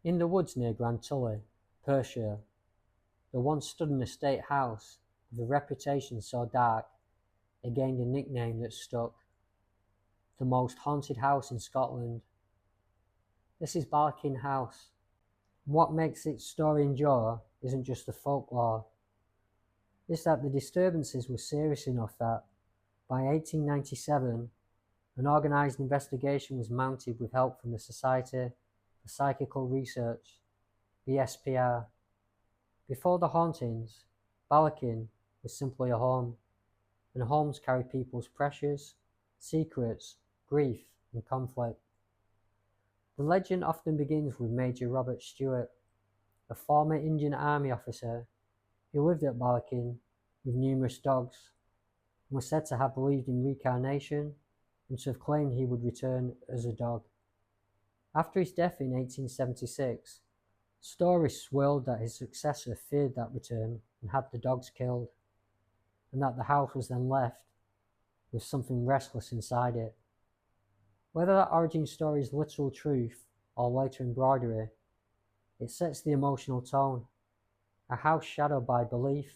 In the woods near Grand Tully, Perthshire, there once stood an estate house with a reputation so dark it gained a nickname that stuck: the most haunted house in Scotland. This is Ballechin House. And what makes its story endure isn't just the folklore. It's that the disturbances were serious enough that, by 1897, an organised investigation was mounted with help from the Society for Psychical Research, the SPR. Before the hauntings, Ballechin was simply a home, and homes carry people's pressures, secrets, grief, and conflict. The legend often begins with Major Robert Steuart, a former Indian Army officer who lived at Ballechin with numerous dogs, and was said to have believed in reincarnation and to have claimed he would return as a dog. After his death in 1876, stories swirled that his successor feared that return and had the dogs killed, and that the house was then left with something restless inside it. Whether that origin story is literal truth or later embroidery, it sets the emotional tone, a house shadowed by belief,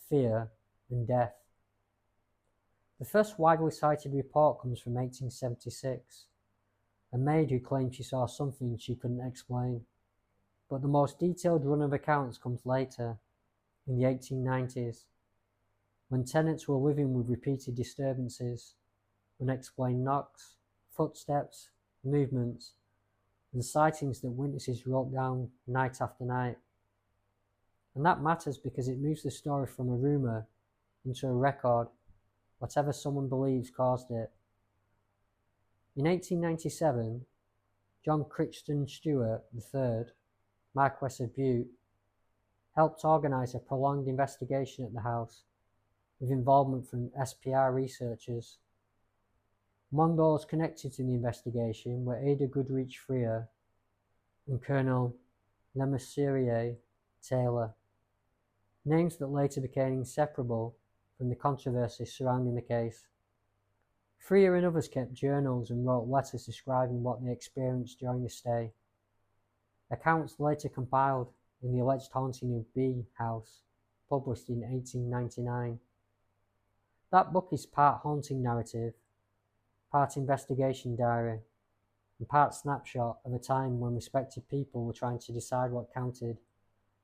fear, and death. The first widely cited report comes from 1876, a maid who claimed she saw something she couldn't explain. But the most detailed run of accounts comes later, in the 1890s, when tenants were living with repeated disturbances, unexplained knocks, footsteps, movements, and sightings that witnesses wrote down night after night. And that matters because it moves the story from a rumour into a record, whatever someone believes caused it. In 1897, John Crichton Stewart III, Marquess of Bute, helped organise a prolonged investigation at the house with involvement from SPR researchers. Among those connected to the investigation were Ada Goodrich Freer and Colonel Lemercier Taylor, names that later became inseparable from the controversy surrounding the case. Freer and others kept journals and wrote letters describing what they experienced during the stay. Accounts later compiled in the alleged haunting of B House, published in 1899. That book is part haunting narrative, part investigation diary, and part snapshot of a time when respected people were trying to decide what counted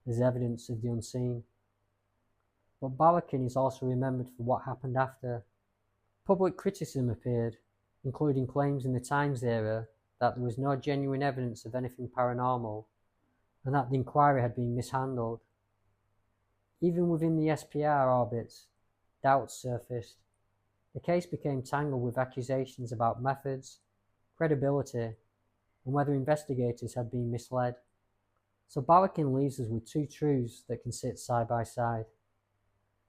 as evidence of the unseen. But Ballechin is also remembered for what happened after. Public criticism appeared, including claims in the Times era that there was no genuine evidence of anything paranormal, and that the inquiry had been mishandled. Even within the SPR orbits, doubts surfaced. The case became tangled with accusations about methods, credibility, and whether investigators had been misled. So Ballechin leaves us with two truths that can sit side by side: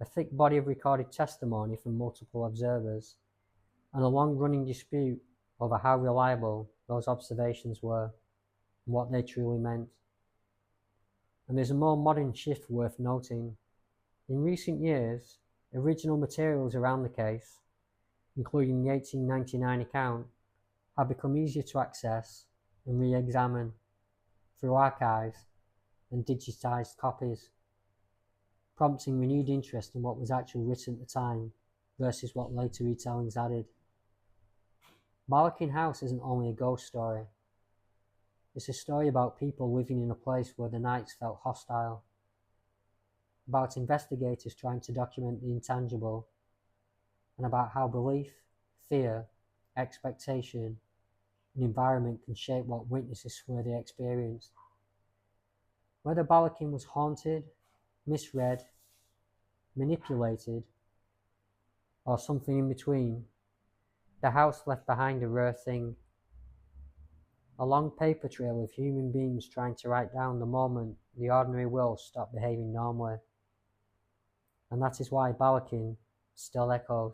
a thick body of recorded testimony from multiple observers, and a long-running dispute over how reliable those observations were and what they truly meant. And there's a more modern shift worth noting. In recent years, original materials around the case, including the 1899 account, have become easier to access and re-examine through archives and digitised copies, prompting renewed interest in what was actually written at the time versus what later retellings added. Ballechin House isn't only a ghost story. It's a story about people living in a place where the nights felt hostile, about investigators trying to document the intangible, and about how belief, fear, expectation, and environment can shape what witnesses swear they experienced. Whether Ballechin was haunted, misread, manipulated, or something in between, the house left behind a rare thing: a long paper trail of human beings trying to write down the moment the ordinary world stopped behaving normally. And that is why Ballechin still echoes.